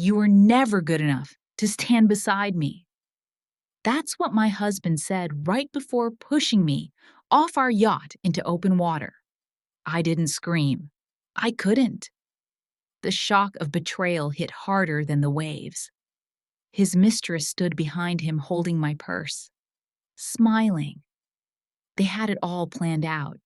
You were never good enough to stand beside me. That's what my husband said right before pushing me off our yacht into open water. I didn't scream. I couldn't. The shock of betrayal hit harder than the waves. His mistress stood behind him holding my purse, smiling. They had it all planned out.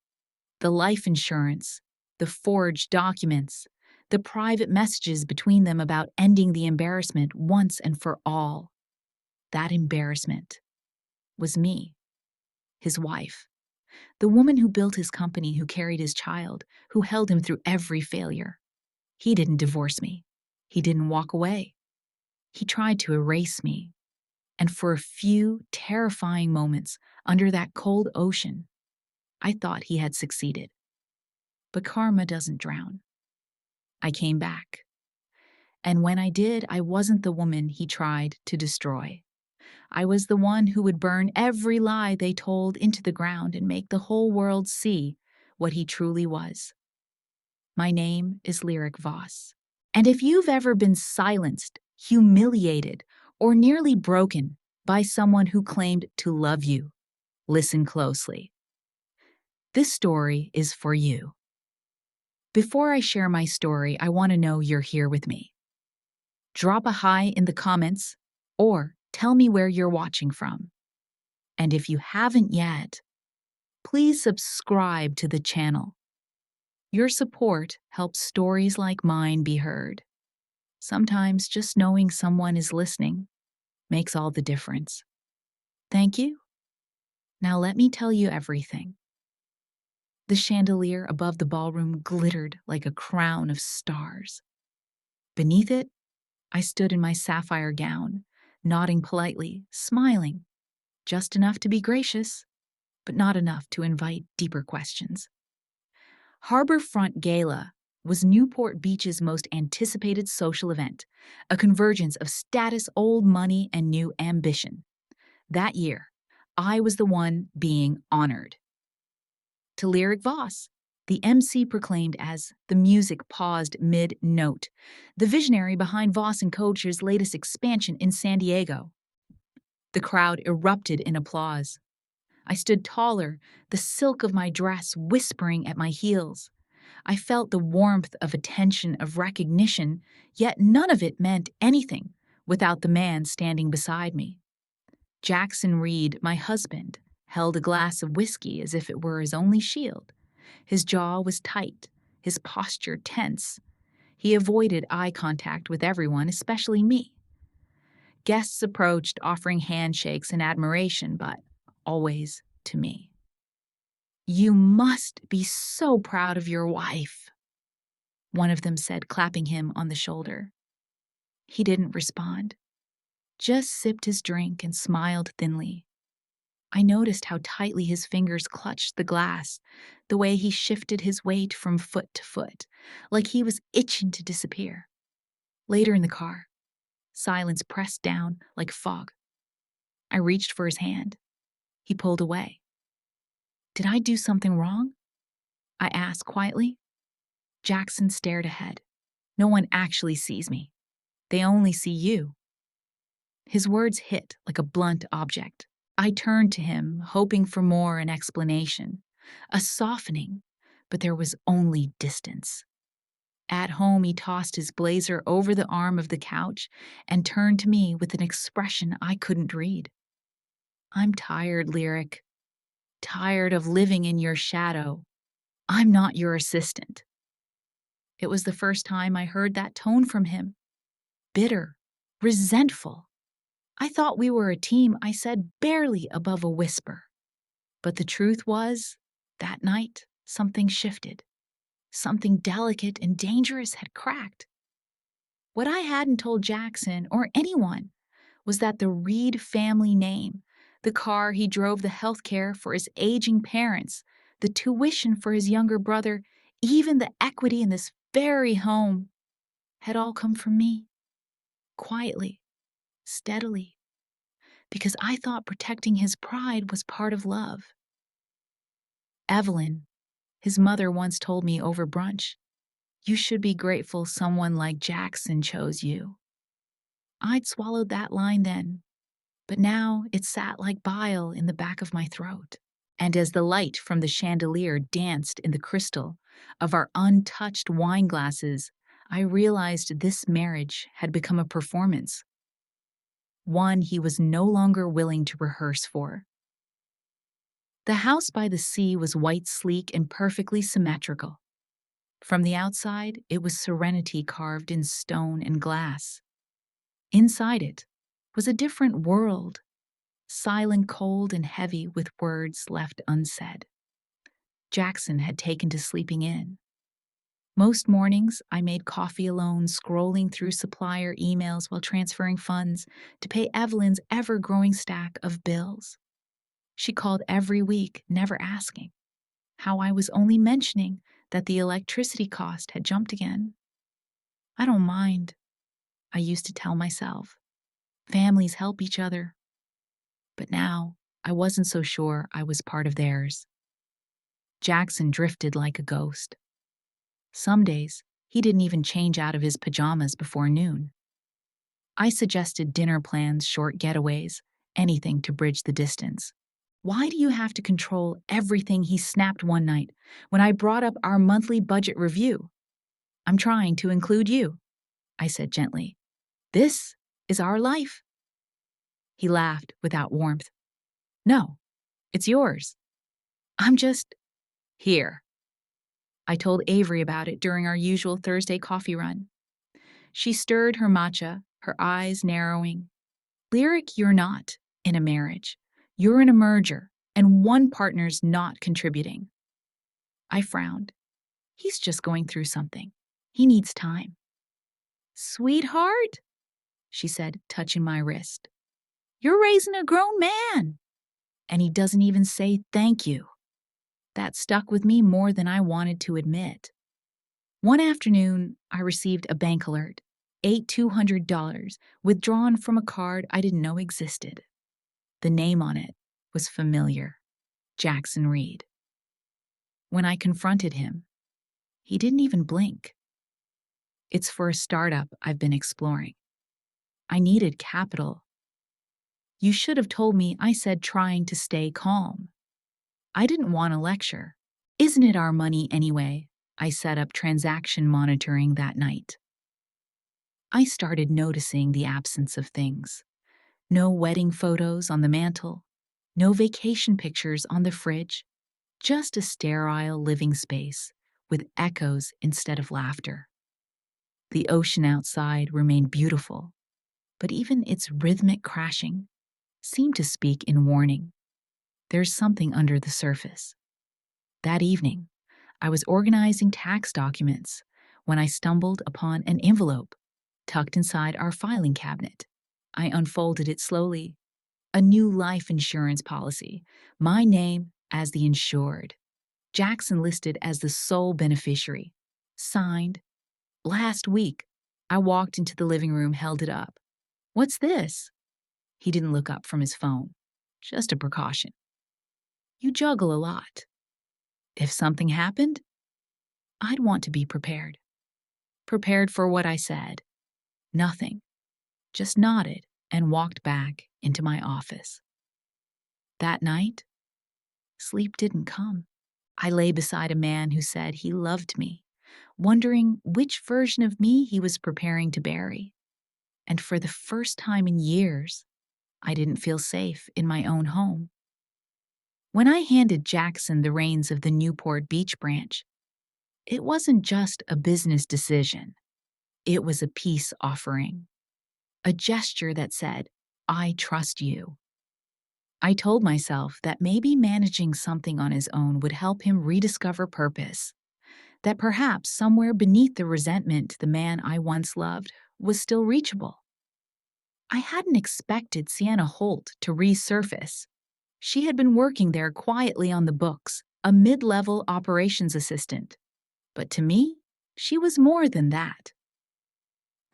The life insurance, the forged documents, the private messages between them about ending the embarrassment once and for all. That embarrassment was me, his wife, the woman who built his company, who carried his child, who held him through every failure. He didn't divorce me. He didn't walk away. He tried to erase me. And for a few terrifying moments under that cold ocean, I thought he had succeeded. But karma doesn't drown. I came back. And when I did, I wasn't the woman he tried to destroy. I was the one who would burn every lie they told into the ground and make the whole world see what he truly was. My name is Lyric Voss. And if you've ever been silenced, humiliated, or nearly broken by someone who claimed to love you, listen closely. This story is for you. Before I share my story, I want to know you're here with me. Drop a hi in the comments or tell me where you're watching from. And if you haven't yet, please subscribe to the channel. Your support helps stories like mine be heard. Sometimes just knowing someone is listening makes all the difference. Thank you. Now let me tell you everything. The chandelier above the ballroom glittered like a crown of stars. Beneath it, I stood in my sapphire gown, nodding politely, smiling, just enough to be gracious, but not enough to invite deeper questions. Harborfront Gala was Newport Beach's most anticipated social event, a convergence of status, old money, and new ambition. That year, I was the one being honored. To Lyric Voss, the MC proclaimed as the music paused mid-note, the visionary behind Voss & Coach's latest expansion in San Diego. The crowd erupted in applause. I stood taller, the silk of my dress whispering at my heels. I felt the warmth of attention, of recognition, yet none of it meant anything without the man standing beside me. Jackson Reed, my husband, held a glass of whiskey as if it were his only shield. His jaw was tight, his posture tense. He avoided eye contact with everyone, especially me. Guests approached, offering handshakes and admiration, but always to me. "You must be so proud of your wife," one of them said, clapping him on the shoulder. He didn't respond, just sipped his drink and smiled thinly. I noticed how tightly his fingers clutched the glass, the way he shifted his weight from foot to foot, like he was itching to disappear. Later in the car, silence pressed down like fog. I reached for his hand. He pulled away. "Did I do something wrong?" I asked quietly. Jackson stared ahead. "No one actually sees me. They only see you." His words hit like a blunt object. I turned to him, hoping for more, an explanation, a softening, but there was only distance. At home, he tossed his blazer over the arm of the couch and turned to me with an expression I couldn't read. "I'm tired, Lyric. Tired of living in your shadow. I'm not your assistant." It was the first time I heard that tone from him. Bitter, resentful. "I thought we were a team," I said, barely above a whisper. But the truth was, that night, something shifted. Something delicate and dangerous had cracked. What I hadn't told Jackson or anyone was that the Reed family name, the car he drove, the health care for his aging parents, the tuition for his younger brother, even the equity in this very home, had all come from me. Quietly, steadily, because I thought protecting his pride was part of love. Evelyn, his mother, once told me over brunch, "You should be grateful someone like Jackson chose you." I'd swallowed that line then, but now it sat like bile in the back of my throat. And as the light from the chandelier danced in the crystal of our untouched wine glasses, I realized this marriage had become a performance, one he was no longer willing to rehearse for. The house by the sea was white, sleek, and perfectly symmetrical. From the outside, it was serenity carved in stone and glass. Inside it was a different world, silent, cold, and heavy with words left unsaid. Jackson had taken to sleeping in. Most mornings, I made coffee alone, scrolling through supplier emails while transferring funds to pay Evelyn's ever-growing stack of bills. She called every week, never asking how I was only mentioning that the electricity cost had jumped again. I don't mind, I used to tell myself. Families help each other. But now, I wasn't so sure I was part of theirs. Jackson drifted like a ghost. Some days, he didn't even change out of his pajamas before noon. I suggested dinner plans, short getaways, anything to bridge the distance. Why do you have to control everything, he snapped one night when I brought up our monthly budget review? I'm trying to include you, I said gently. This is our life. He laughed without warmth. No, it's yours. I'm just here. I told Avery about it during our usual Thursday coffee run. She stirred her matcha, her eyes narrowing. Lyric, you're not in a marriage. You're in a merger, and one partner's not contributing. I frowned. He's just going through something. He needs time. Sweetheart, she said, touching my wrist. You're raising a grown man. And he doesn't even say thank you. That stuck with me more than I wanted to admit. One afternoon, I received a bank alert, $200 withdrawn from a card I didn't know existed. The name on it was familiar, Jackson Reed. When I confronted him, he didn't even blink. It's for a startup I've been exploring. I needed capital. You should have told me, I said, trying to stay calm. I didn't want a lecture. Isn't it our money anyway? I set up transaction monitoring that night. I started noticing the absence of things. No wedding photos on the mantle, no vacation pictures on the fridge, just a sterile living space with echoes instead of laughter. The ocean outside remained beautiful, but even its rhythmic crashing seemed to speak in warning. There's something under the surface. That evening, I was organizing tax documents when I stumbled upon an envelope tucked inside our filing cabinet. I unfolded it slowly. A new life insurance policy, my name as the insured. Jackson listed as the sole beneficiary. Signed. Last week, I walked into the living room, held it up. What's this? He didn't look up from his phone. Just a precaution. You juggle a lot. If something happened, I'd want to be prepared. Prepared for what I said. Nothing. Just nodded and walked back into my office. That night, sleep didn't come. I lay beside a man who said he loved me, wondering which version of me he was preparing to bury. And for the first time in years, I didn't feel safe in my own home. When I handed Jackson the reins of the Newport Beach branch, it wasn't just a business decision. It was a peace offering. A gesture that said, I trust you. I told myself that maybe managing something on his own would help him rediscover purpose, that perhaps somewhere beneath the resentment the man I once loved was still reachable. I hadn't expected Sienna Holt to resurface. She had been working there quietly on the books, a mid-level operations assistant. But to me, she was more than that.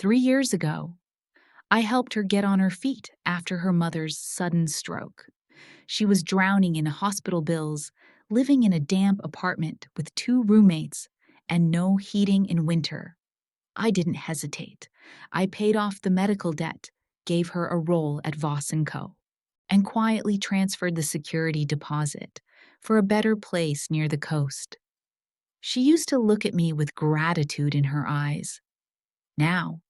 3 years ago, I helped her get on her feet after her mother's sudden stroke. She was drowning in hospital bills, living in a damp apartment with 2 roommates, and no heating in winter. I didn't hesitate. I paid off the medical debt, gave her a role at Voss & Co. and quietly transferred the security deposit for a better place near the coast. She used to look at me with gratitude in her eyes. Now,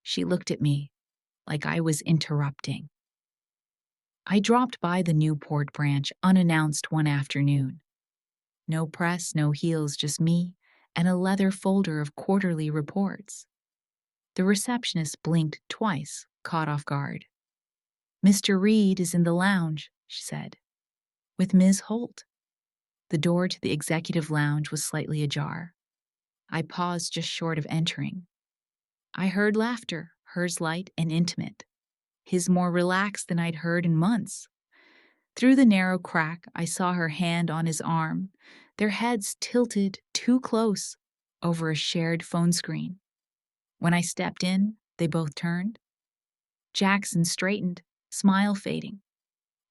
she looked at me like I was interrupting. I dropped by the Newport branch unannounced one afternoon. No press, no heels, just me and a leather folder of quarterly reports. The receptionist blinked twice, caught off guard. "Mr. Reed is in the lounge," she said. "With Ms. Holt." The door to the executive lounge was slightly ajar. I paused just short of entering. I heard laughter, hers light and intimate, his more relaxed than I'd heard in months. Through the narrow crack, I saw her hand on his arm, their heads tilted too close over a shared phone screen. When I stepped in, they both turned. Jackson straightened, smile fading.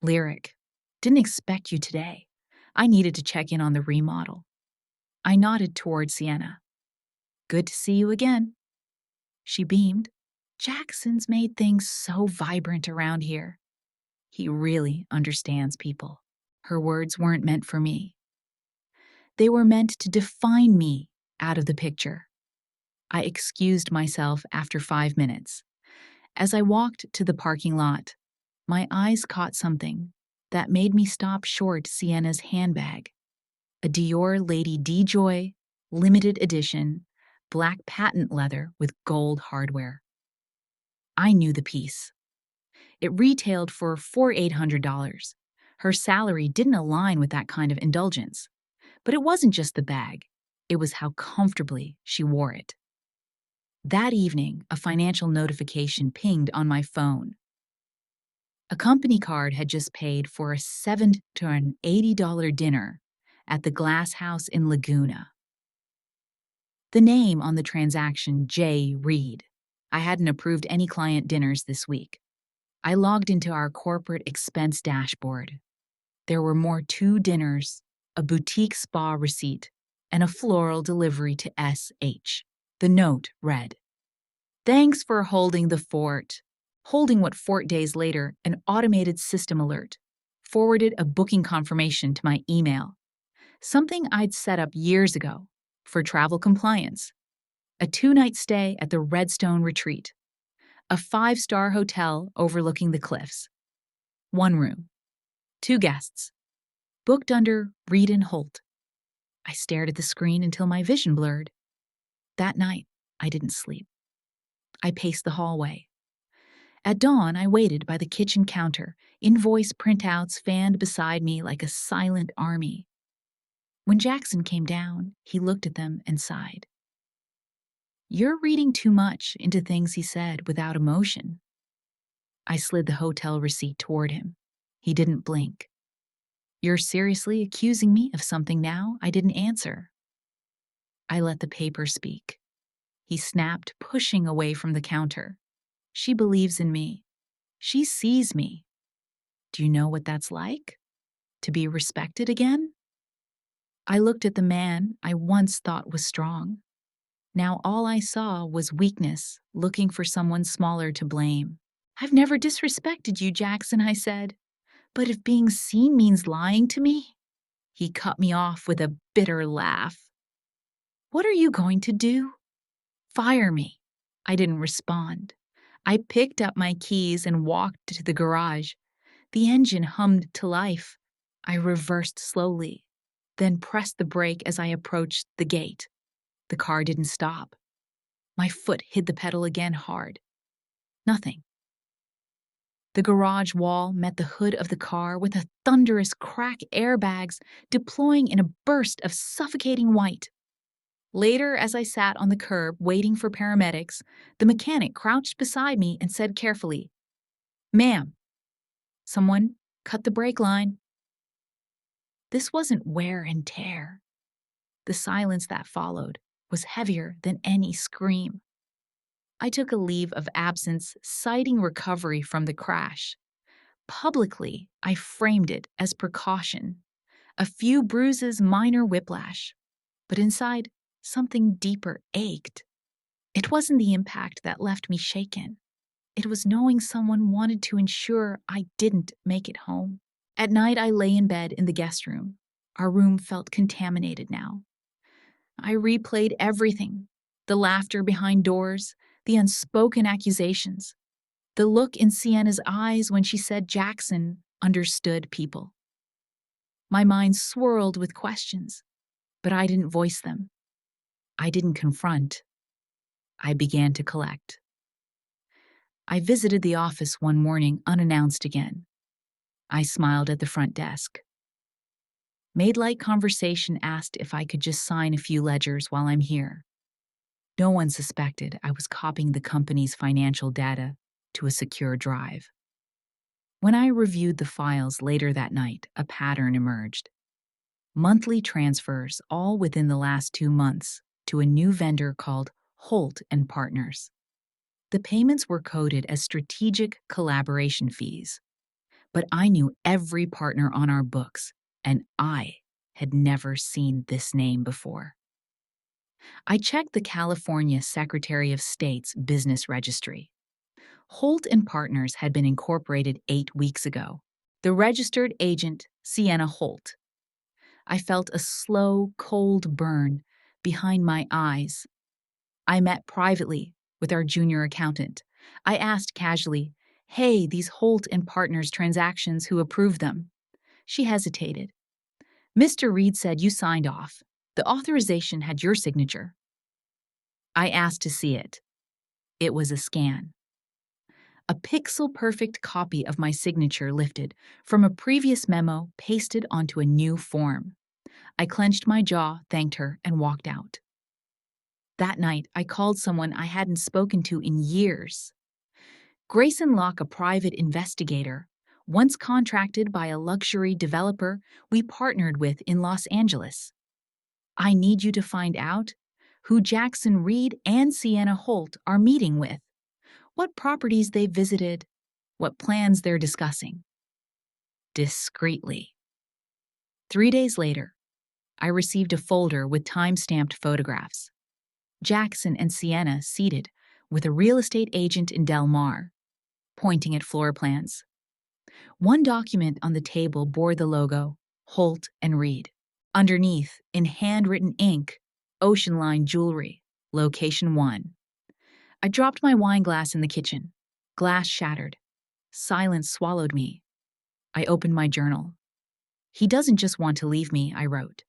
"Lyric, didn't expect you today. I needed to check in on the remodel." I nodded toward Sienna. "Good to see you again." She beamed. "Jackson's made things so vibrant around here. He really understands people." Her words weren't meant for me. They were meant to define me out of the picture. I excused myself after 5 minutes. As I walked to the parking lot, my eyes caught something that made me stop short Sienna's handbag. A Dior Lady D-Joy, limited edition, black patent leather with gold hardware. I knew the piece. It retailed for $4,800. Her salary didn't align with that kind of indulgence. But it wasn't just the bag. It was how comfortably she wore it. That evening, a financial notification pinged on my phone. A company card had just paid for a $780 dinner at the Glass House in Laguna. The name on the transaction, J. Reed. I hadn't approved any client dinners this week. I logged into our corporate expense dashboard. There were 2 dinners, a boutique spa receipt, and a floral delivery to S.H. The note read, "Thanks for holding the fort." Holding what fort days later, an automated system alert forwarded a booking confirmation to my email. Something I'd set up years ago for travel compliance. A 2-night stay at the Redstone Retreat. A 5-star hotel overlooking the cliffs. 1 room. 2 guests. Booked under Reed and Holt. I stared at the screen until my vision blurred. That night, I didn't sleep. I paced the hallway. At dawn, I waited by the kitchen counter, invoice printouts fanned beside me like a silent army. When Jackson came down, he looked at them and sighed. "You're reading too much into things," he said, without emotion. I slid the hotel receipt toward him. He didn't blink. "You're seriously accusing me of something now?" I didn't answer. I let the paper speak. He snapped, pushing away from the counter. "She believes in me. She sees me. Do you know what that's like? To be respected again?" I looked at the man I once thought was strong. Now all I saw was weakness, looking for someone smaller to blame. "I've never disrespected you, Jackson," I said. "But if being seen means lying to me?" He cut me off with a bitter laugh. "What are you going to do?" "Fire me." I didn't respond. I picked up my keys and walked to the garage. The engine hummed to life. I reversed slowly, then pressed the brake as I approached the gate. The car didn't stop. My foot hit the pedal again hard. Nothing. The garage wall met the hood of the car with a thunderous crack, airbags deploying in a burst of suffocating white. Later, as I sat on the curb waiting for paramedics, the mechanic crouched beside me and said carefully, "Ma'am, someone cut the brake line." This wasn't wear and tear. The silence that followed was heavier than any scream. I took a leave of absence, citing recovery from the crash. Publicly, I framed it as precaution. A few bruises, minor whiplash. But inside, something deeper ached. It wasn't the impact that left me shaken. It was knowing someone wanted to ensure I didn't make it home. At night, I lay in bed in the guest room. Our room felt contaminated now. I replayed everything: the laughter behind doors, the unspoken accusations, the look in Sienna's eyes when she said Jackson understood people. My mind swirled with questions, but I didn't voice them. I didn't confront. I began to collect. I visited the office one morning unannounced again. I smiled at the front desk. Made light conversation, asked if I could just sign a few ledgers while I'm here. No one suspected I was copying the company's financial data to a secure drive. When I reviewed the files later that night, a pattern emerged. Monthly transfers, all within the last 2 months, to a new vendor called Holt and Partners. The payments were coded as strategic collaboration fees, but I knew every partner on our books, and I had never seen this name before. I checked the California Secretary of State's business registry. Holt and Partners had been incorporated 8 weeks ago. The registered agent, Sienna Holt. I felt a slow, cold burn behind my eyes. I met privately with our junior accountant. I asked casually, "Hey, these Holt and Partners transactions, who approved them?" She hesitated. "Mr. Reed said you signed off. The authorization had your signature." I asked to see it. It was a scan. A pixel-perfect copy of my signature lifted from a previous memo pasted onto a new form. I clenched my jaw, thanked her, and walked out. That night, I called someone I hadn't spoken to in years. Grayson Locke, a private investigator, once contracted by a luxury developer we partnered with in Los Angeles. "I need you to find out who Jackson Reed and Sienna Holt are meeting with, what properties they visited, what plans they're discussing." Discreetly. 3 days later, I received a folder with time-stamped photographs. Jackson and Sienna seated with a real estate agent in Del Mar, pointing at floor plans. One document on the table bore the logo, Holt and Reed. Underneath, in handwritten ink, Ocean Line Jewelry, Location 1. I dropped my wine glass in the kitchen. Glass shattered. Silence swallowed me. I opened my journal. "He doesn't just want to leave me," I wrote.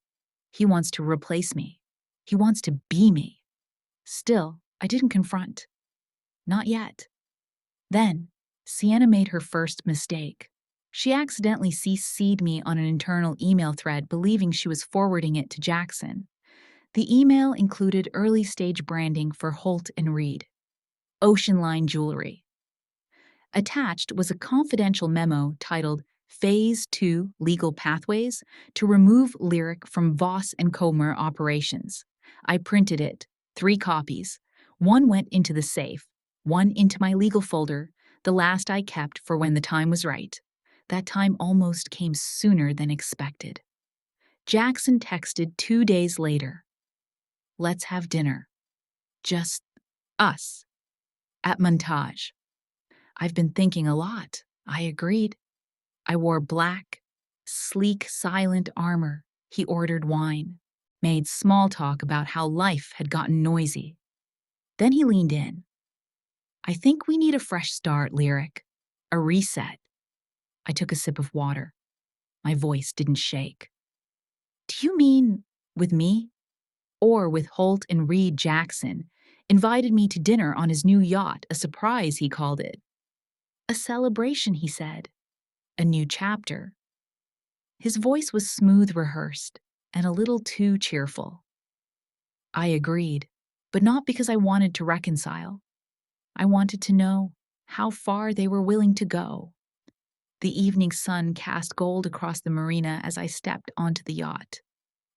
"He wants to replace me. He wants to be me." Still, I didn't confront. Not yet. Then, Sienna made her first mistake. She accidentally CC'd me on an internal email thread, believing she was forwarding it to Jackson. The email included early-stage branding for Holt and Reed. Ocean Line Jewelry. Attached was a confidential memo titled Phase 2 Legal Pathways to Remove Lyric from Voss and Comer Operations. I printed it, 3 copies. One went into the safe, one into my legal folder, the last I kept for when the time was right. That time almost came sooner than expected. Jackson texted 2 days later. "Let's have dinner. Just us. At Montage." "I've been thinking a lot," I agreed. I wore black, sleek, silent armor. He ordered wine, made small talk about how life had gotten noisy. Then he leaned in. "I think we need a fresh start, Lyric. A reset." I took a sip of water. My voice didn't shake. "Do you mean with me? Or with Holt and Reed?" Jackson invited me to dinner on his new yacht, a surprise, he called it. "A celebration," he said. "A new chapter." His voice was smooth, rehearsed, and a little too cheerful. I agreed, but not because I wanted to reconcile. I wanted to know how far they were willing to go. The evening sun cast gold across the marina as I stepped onto the yacht.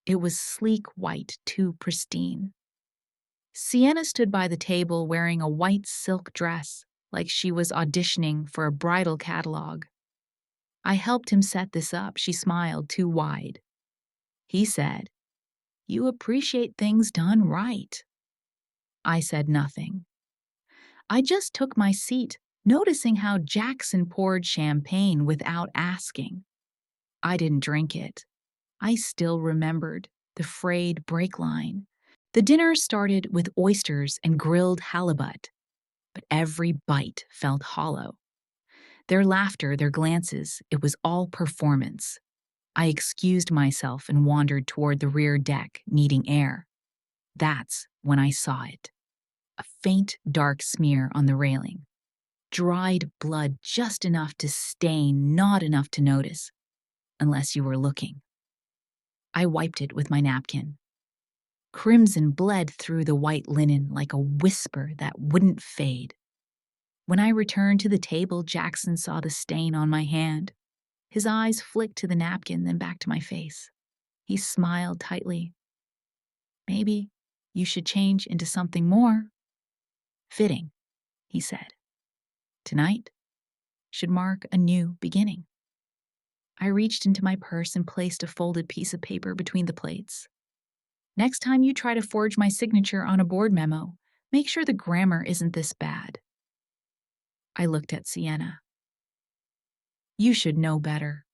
It was sleek white, too pristine. Sienna stood by the table wearing a white silk dress, like she was auditioning for a bridal catalog. "I helped him set this up," she smiled, too wide. He said, "You appreciate things done right." I said nothing. I just took my seat, noticing how Jackson poured champagne without asking. I didn't drink it. I still remembered the frayed brake line. The dinner started with oysters and grilled halibut, but every bite felt hollow. Their laughter, their glances, it was all performance. I excused myself and wandered toward the rear deck, needing air. That's when I saw it. A faint, dark smear on the railing. Dried blood just enough to stain, not enough to notice, unless you were looking. I wiped it with my napkin. Crimson bled through the white linen like a whisper that wouldn't fade. When I returned to the table, Jackson saw the stain on my hand. His eyes flicked to the napkin, then back to my face. He smiled tightly. Maybe you should change into something more fitting, he said. Tonight should mark a new beginning. I reached into my purse and placed a folded piece of paper between the plates. Next time you try to forge my signature on a board memo, make sure the grammar isn't this bad. I looked at Sienna. You should know better.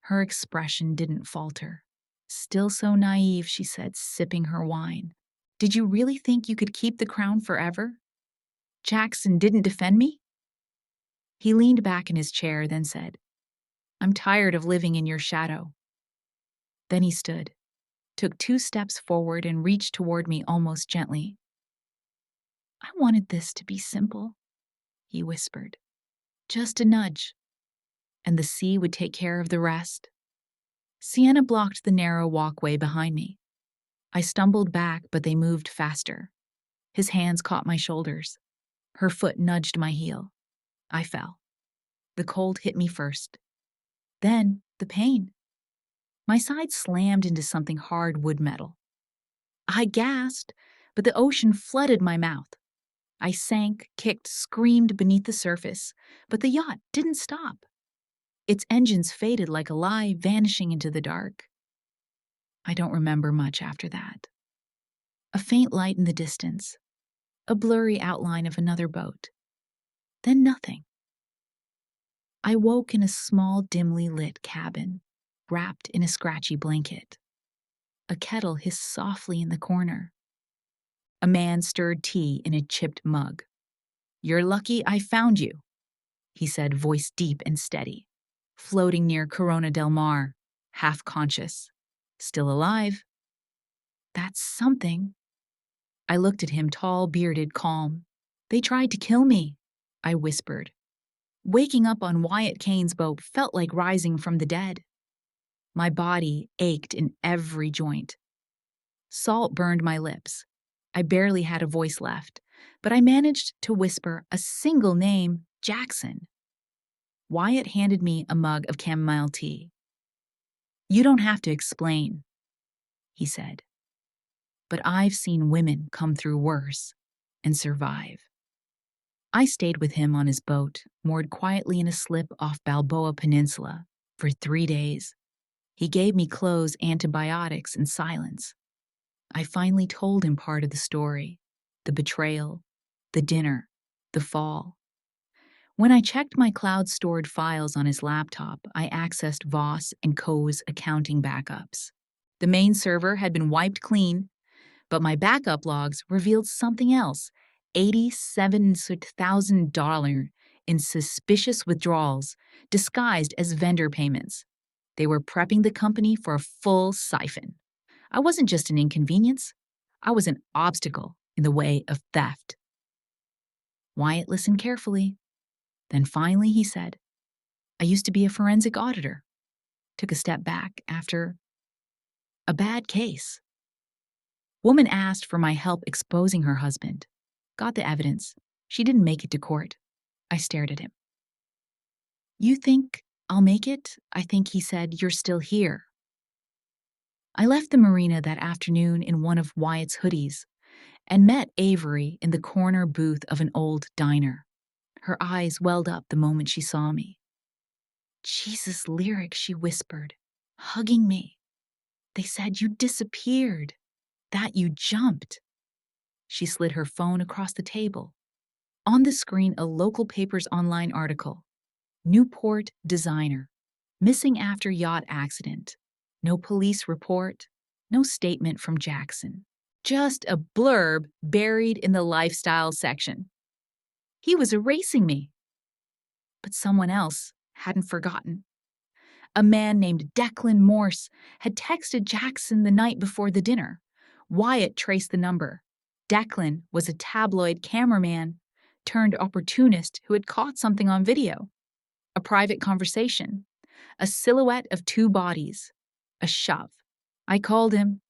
Her expression didn't falter. Still so naive, she said, sipping her wine. Did you really think you could keep the crown forever? Jackson didn't defend me? He leaned back in his chair, then said, I'm tired of living in your shadow. Then he stood, took 2 steps forward and reached toward me almost gently. I wanted this to be simple, he whispered. Just a nudge, and the sea would take care of the rest. Sienna blocked the narrow walkway behind me. I stumbled back, but they moved faster. His hands caught my shoulders. Her foot nudged my heel. I fell. The cold hit me first. Then the pain. My side slammed into something hard wood metal. I gasped, but the ocean flooded my mouth. I sank, kicked, screamed beneath the surface, but the yacht didn't stop. Its engines faded like a lie, vanishing into the dark. I don't remember much after that. A faint light in the distance, a blurry outline of another boat. Then nothing. I woke in a small, dimly lit cabin, wrapped in a scratchy blanket. A kettle hissed softly in the corner. A man stirred tea in a chipped mug. You're lucky I found you, he said, voice deep and steady. Floating near Corona del Mar, half conscious. Still alive. That's something. I looked at him, tall, bearded, calm. They tried to kill me, I whispered. Waking up on Wyatt Kane's boat felt like rising from the dead. My body ached in every joint. Salt burned my lips. I barely had a voice left, but I managed to whisper a single name, Jackson. Wyatt handed me a mug of chamomile tea. You don't have to explain, he said. But I've seen women come through worse and survive. I stayed with him on his boat, moored quietly in a slip off Balboa Peninsula, for 3 days. He gave me clothes, antibiotics, and silence. I finally told him part of the story, the betrayal, the dinner, the fall. When I checked my cloud-stored files on his laptop, I accessed Voss and Co.'s accounting backups. The main server had been wiped clean, but my backup logs revealed something else, $87,000 in suspicious withdrawals disguised as vendor payments. They were prepping the company for a full siphon. I wasn't just an inconvenience. I was an obstacle in the way of theft. Wyatt listened carefully. Then finally he said, I used to be a forensic auditor. Took a step back after a bad case. Woman asked for my help exposing her husband. Got the evidence. She didn't make it to court. I stared at him. You think I'll make it? I think he said, you're still here. I left the marina that afternoon in one of Wyatt's hoodies and met Avery in the corner booth of an old diner. Her eyes welled up the moment she saw me. Jesus lyric, she whispered, hugging me. They said you disappeared, that you jumped. She slid her phone across the table. On the screen, a local paper's online article. Newport designer. Missing after yacht accident. No police report. No statement from Jackson. Just a blurb buried in the lifestyle section. He was erasing me. But someone else hadn't forgotten. A man named Declan Morse had texted Jackson the night before the dinner. Wyatt traced the number. Declan was a tabloid cameraman turned opportunist who had caught something on video. A private conversation. A silhouette of two bodies. A shove. I called him.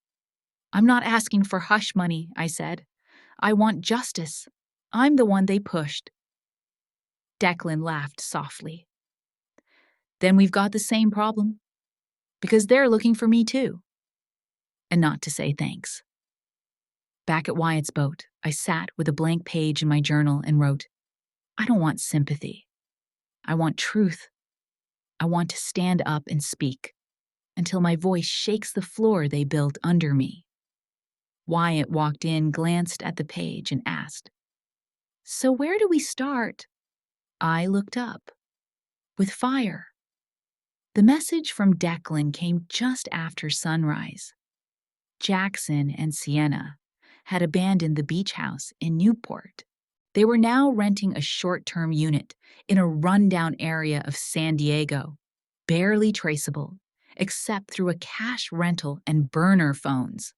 "I'm not asking for hush money," I said. "I want justice. I'm the one they pushed." Declan laughed softly. "Then we've got the same problem. Because they're looking for me too." And not to say thanks. Back at Wyatt's boat, I sat with a blank page in my journal and wrote, "I don't want sympathy. I want truth. I want to stand up and speak until my voice shakes the floor they built under me." Wyatt walked in, glanced at the page, and asked, "So where do we start?" I looked up. With fire. The message from Declan came just after sunrise. Jackson and Sienna had abandoned the beach house in Newport. They were now renting a short-term unit in a rundown area of San Diego, barely traceable, except through a cash rental and burner phones.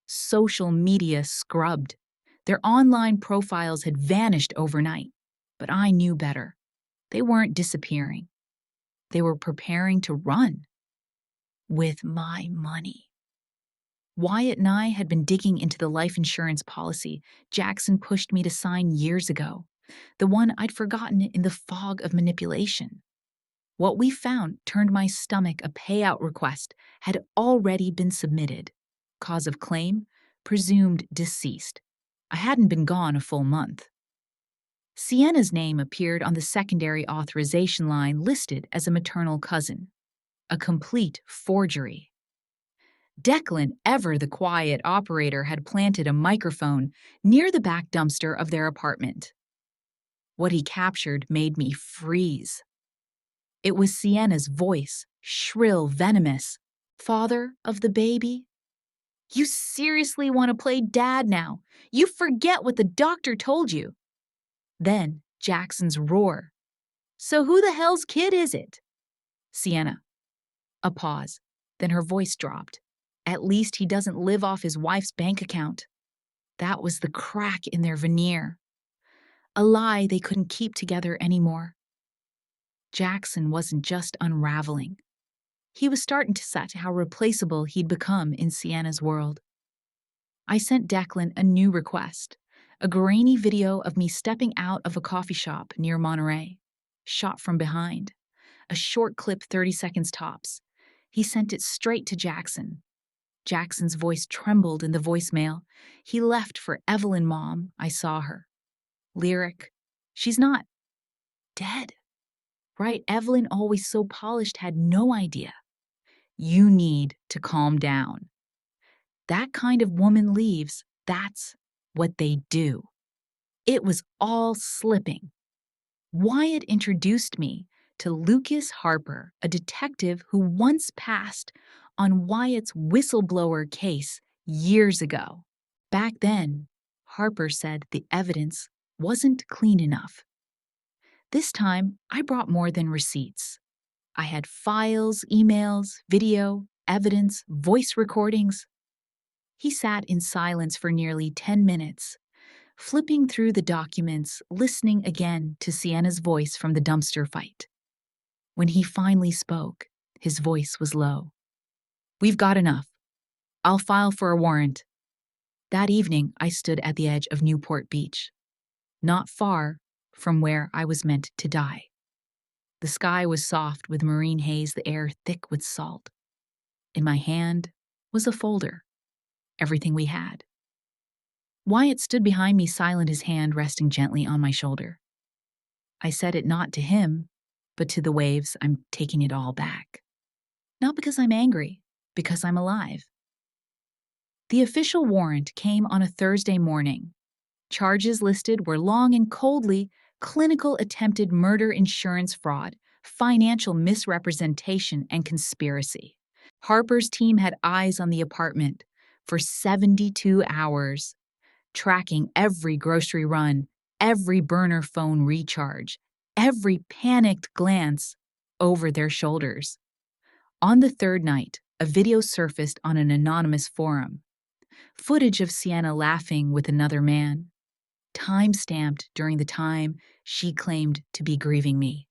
Social media scrubbed. Their online profiles had vanished overnight, but I knew better. They weren't disappearing. They were preparing to run. With my money. Wyatt and I had been digging into the life insurance policy Jackson pushed me to sign years ago, the one I'd forgotten in the fog of manipulation. What we found turned my stomach. A payout request had already been submitted. Cause of claim, presumed deceased. I hadn't been gone a full month. Sienna's name appeared on the secondary authorization line listed as a maternal cousin. A complete forgery. Declan, ever the quiet operator, had planted a microphone near the back dumpster of their apartment. What he captured made me freeze. It was Sienna's voice, shrill, venomous. "Father of the baby? You seriously want to play dad now? You forget what the doctor told you." Then Jackson's roar. "So who the hell's kid is it?" Sienna. A pause. Then her voice dropped. "At least he doesn't live off his wife's bank account." That was the crack in their veneer. A lie they couldn't keep together anymore. Jackson wasn't just unraveling. He was starting to set how replaceable he'd become in Sienna's world. I sent Declan a new request, a grainy video of me stepping out of a coffee shop near Monterey, shot from behind. A short clip, 30 seconds tops. He sent it straight to Jackson. Jackson's voice trembled in the voicemail. He left for Evelyn, Mom. I saw her. Lyric. She's not dead. Right? Evelyn, always so polished, had no idea. You need to calm down. That kind of woman leaves. That's what they do. It was all slipping. Wyatt introduced me to Lucas Harper, a detective who once passed on Wyatt's whistleblower case years ago. Back then, Harper said the evidence wasn't clean enough. This time, I brought more than receipts. I had files, emails, video, evidence, voice recordings. He sat in silence for nearly 10 minutes, flipping through the documents, listening again to Sienna's voice from the dumpster fight. When he finally spoke, his voice was low. "We've got enough. I'll file for a warrant." That evening, I stood at the edge of Newport Beach, not far from where I was meant to die. The sky was soft with marine haze, the air thick with salt. In my hand was a folder, everything we had. Wyatt stood behind me, silent, his hand resting gently on my shoulder. I said it not to him, but to the waves. I'm taking it all back. Not because I'm angry, because I'm alive. The official warrant came on a Thursday morning. Charges listed were long and coldly clinical attempted murder, insurance fraud, financial misrepresentation, and conspiracy. Harper's team had eyes on the apartment for 72 hours, tracking every grocery run, every burner phone recharge, every panicked glance over their shoulders. On the third night, a video surfaced on an anonymous forum. Footage of Sienna laughing with another man, time-stamped during the time she claimed to be grieving me.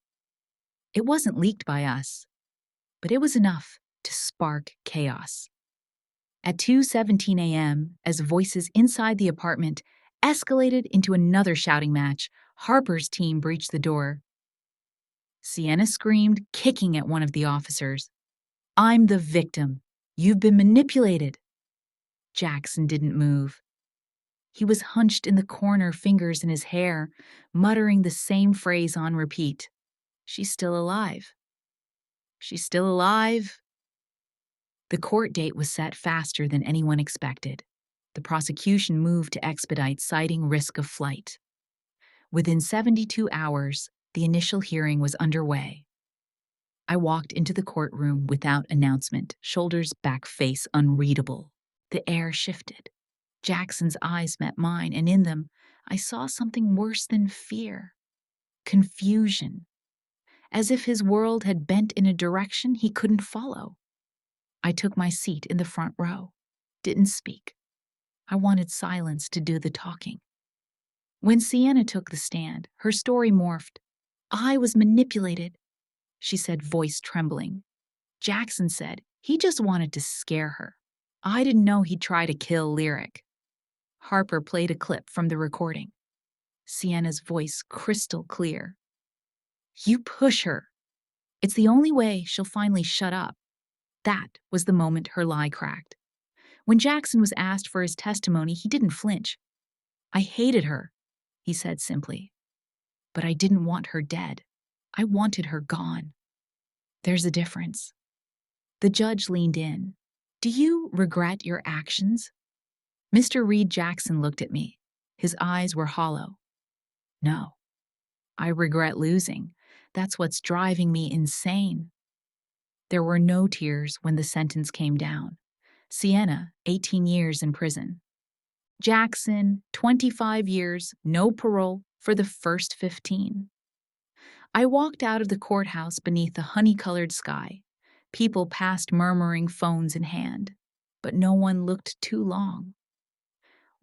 It wasn't leaked by us, but it was enough to spark chaos. At 2:17 a.m., as voices inside the apartment escalated into another shouting match, Harper's team breached the door. Sienna screamed, kicking at one of the officers. "I'm the victim. You've been manipulated." Jackson didn't move. He was hunched in the corner, fingers in his hair, muttering the same phrase on repeat. "She's still alive. She's still alive." The court date was set faster than anyone expected. The prosecution moved to expedite, citing risk of flight. Within 72 hours, the initial hearing was underway. I walked into the courtroom without announcement, shoulders back, face unreadable. The air shifted. Jackson's eyes met mine, and in them, I saw something worse than fear. Confusion. As if his world had bent in a direction he couldn't follow. I took my seat in the front row. Didn't speak. I wanted silence to do the talking. When Sienna took the stand, her story morphed. "I was manipulated," she said, voice trembling. Jackson said he just wanted to scare her. I didn't know he'd try to kill Lyric. Harper played a clip from the recording. Sienna's voice crystal clear. "You push her. It's the only way she'll finally shut up." That was the moment her lie cracked. When Jackson was asked for his testimony, he didn't flinch. "I hated her," he said simply. "But I didn't want her dead. I wanted her gone." There's a difference. The judge leaned in. "Do you regret your actions?" Mr. Reed Jackson looked at me. His eyes were hollow. "No. I regret losing. That's what's driving me insane." There were no tears when the sentence came down. Sienna, 18 years in prison. Jackson, 25 years, no parole for the first 15. I walked out of the courthouse beneath a honey-colored sky. People passed murmuring, phones in hand. But no one looked too long.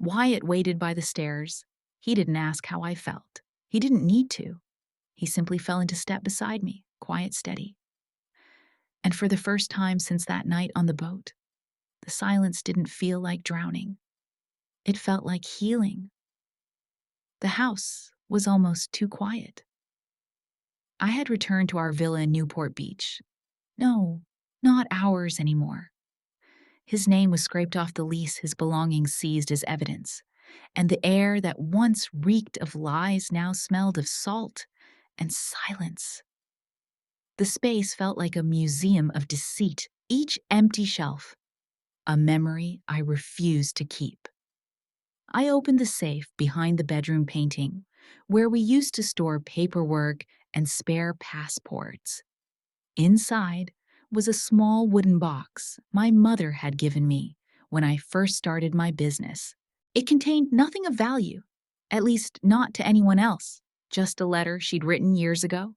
Wyatt waited by the stairs. He didn't ask how I felt. He didn't need to. He simply fell into step beside me, quiet, steady. And for the first time since that night on the boat, the silence didn't feel like drowning. It felt like healing. The house was almost too quiet. I had returned to our villa in Newport Beach. No, not ours anymore. His name was scraped off the lease, his belongings seized as evidence, and the air that once reeked of lies now smelled of salt and silence. The space felt like a museum of deceit, each empty shelf, a memory I refused to keep. I opened the safe behind the bedroom painting, where we used to store paperwork and spare passports. Inside was a small wooden box my mother had given me when I first started my business. It contained nothing of value, at least not to anyone else, just a letter she'd written years ago.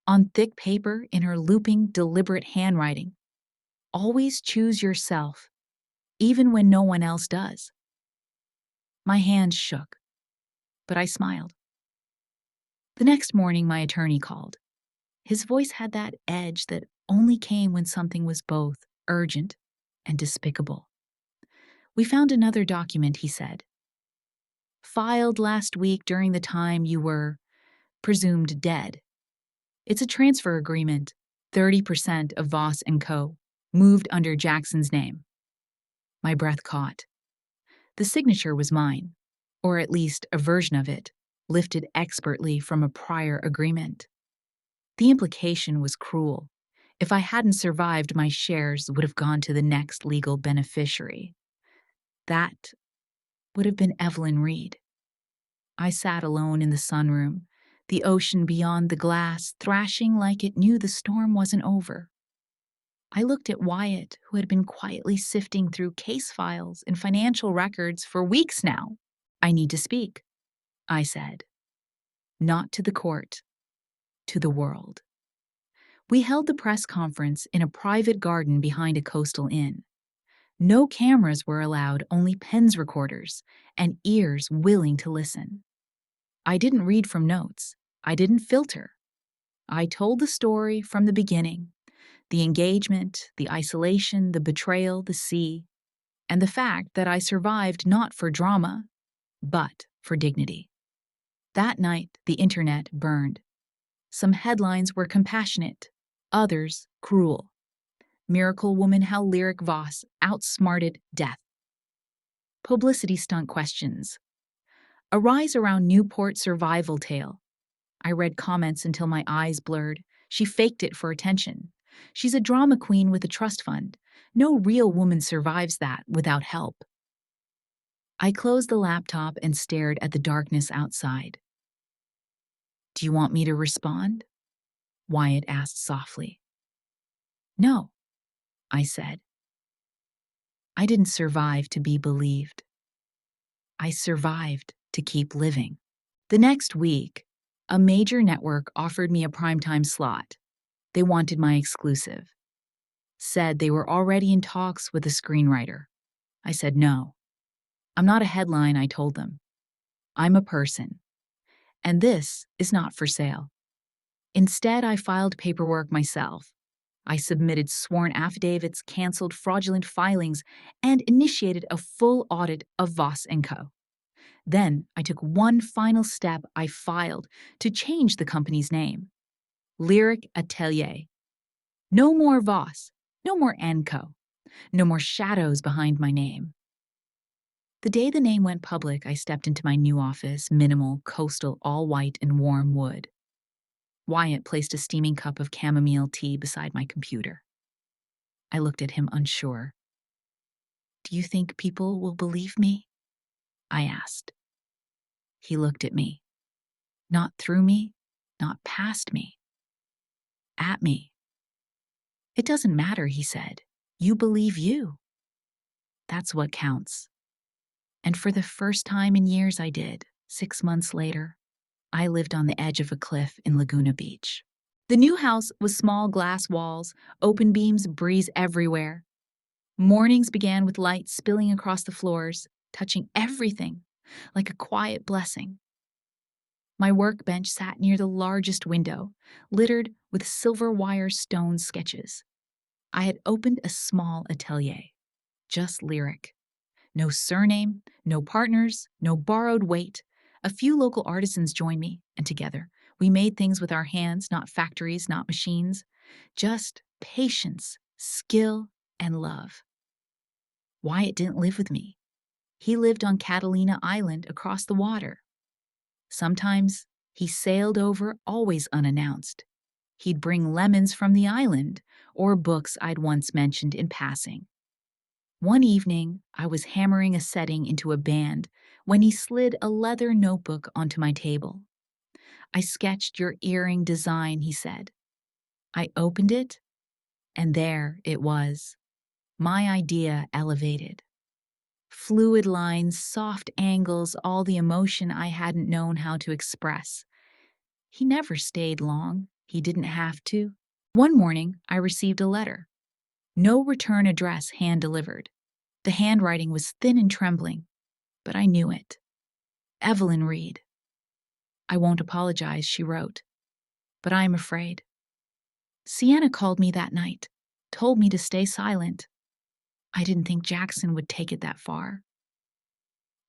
On thick paper in her looping, deliberate handwriting. "Always choose yourself, even when no one else does." My hands shook, but I smiled. The next morning, my attorney called. His voice had that edge that only came when something was both urgent and despicable. "We found another document," he said. "Filed last week during the time you were presumed dead. It's a transfer agreement, 30% of Voss & Co., moved under Jackson's name." My breath caught. The signature was mine, or at least a version of it, lifted expertly from a prior agreement. The implication was cruel. If I hadn't survived, my shares would have gone to the next legal beneficiary. That would have been Evelyn Reed. I sat alone in the sunroom, the ocean beyond the glass thrashing like it knew the storm wasn't over. I looked at Wyatt, who had been quietly sifting through case files and financial records for weeks now. "I need to speak," I said. "Not to the court, to the world." We held the press conference in a private garden behind a coastal inn. No cameras were allowed, only pens recorders, and ears willing to listen. I didn't read from notes. I didn't filter. I told the story from the beginning. The engagement, the isolation, the betrayal, the sea, and the fact that I survived not for drama, but for dignity. That night, the internet burned. Some headlines were compassionate, others cruel. Miracle Woman How Lyric Voss Outsmarted Death. Publicity stunt questions. A rise around Newport survival tale. I read comments until my eyes blurred. She faked it for attention. She's a drama queen with a trust fund. No real woman survives that without help. I closed the laptop and stared at the darkness outside. "Do you want me to respond?" Wyatt asked softly. "No," I said. I didn't survive to be believed. I survived to keep living. The next week, a major network offered me a primetime slot. They wanted my exclusive. Said they were already in talks with a screenwriter. I said no. "I'm not a headline," I told them. "I'm a person. And this is not for sale." Instead, I filed paperwork myself. I submitted sworn affidavits, canceled fraudulent filings, and initiated a full audit of Voss & Co. Then I took one final step. I filed to change the company's name. Lyric Atelier. No more Voss, no more & Co, no more shadows behind my name. The day the name went public, I stepped into my new office, minimal, coastal, all white and warm wood. Wyatt placed a steaming cup of chamomile tea beside my computer. I looked at him unsure. "Do you think people will believe me?" I asked. He looked at me. Not through me, not past me. At me. "It doesn't matter," he said. "You believe you. That's what counts." And for the first time in years I did. 6 months later, I lived on the edge of a cliff in Laguna Beach. The new house was small glass walls, open beams, breeze everywhere. Mornings began with light spilling across the floors, touching everything, like a quiet blessing. My workbench sat near the largest window, littered with silver wire stone sketches. I had opened a small atelier, just lyric. No surname, no partners, no borrowed weight. A few local artisans joined me, and together we made things with our hands, not factories, not machines. Just patience, skill, and love. Wyatt didn't live with me. He lived on Catalina Island across the water. Sometimes he sailed over, always unannounced. He'd bring lemons from the island or books I'd once mentioned in passing. One evening, I was hammering a setting into a band when he slid a leather notebook onto my table. "I sketched your earring design," he said. I opened it, and there it was. My idea elevated. Fluid lines, soft angles, all the emotion I hadn't known how to express. He never stayed long. He didn't have to. One morning, I received a letter. No return address hand-delivered. The handwriting was thin and trembling, but I knew it. Evelyn Reed. "I won't apologize," she wrote, "but I am afraid. Sienna called me that night, told me to stay silent. I didn't think Jackson would take it that far.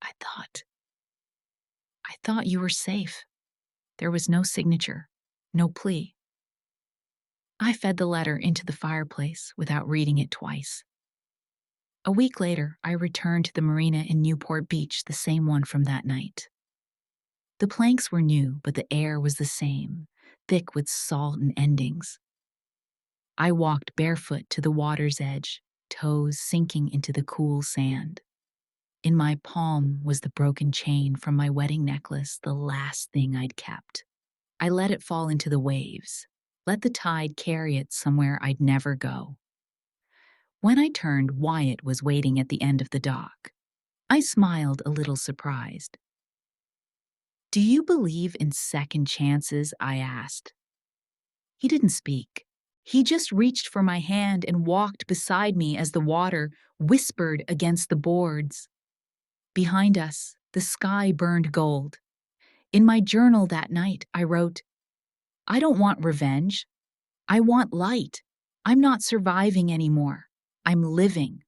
I thought you were safe." There was no signature, no plea. I fed the letter into the fireplace without reading it twice. A week later, I returned to the marina in Newport Beach, the same one from that night. The planks were new, but the air was the same, thick with salt and endings. I walked barefoot to the water's edge, toes sinking into the cool sand. In my palm was the broken chain from my wedding necklace, the last thing I'd kept. I let it fall into the waves, let the tide carry it somewhere I'd never go. When I turned, Wyatt was waiting at the end of the dock. I smiled, a little surprised. "Do you believe in second chances?" I asked. He didn't speak. He just reached for my hand and walked beside me as the water whispered against the boards. Behind us, the sky burned gold. In my journal that night, I wrote, "I don't want revenge. I want light. I'm not surviving anymore. I'm living.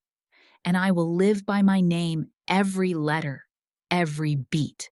And I will live by my name every letter, every beat."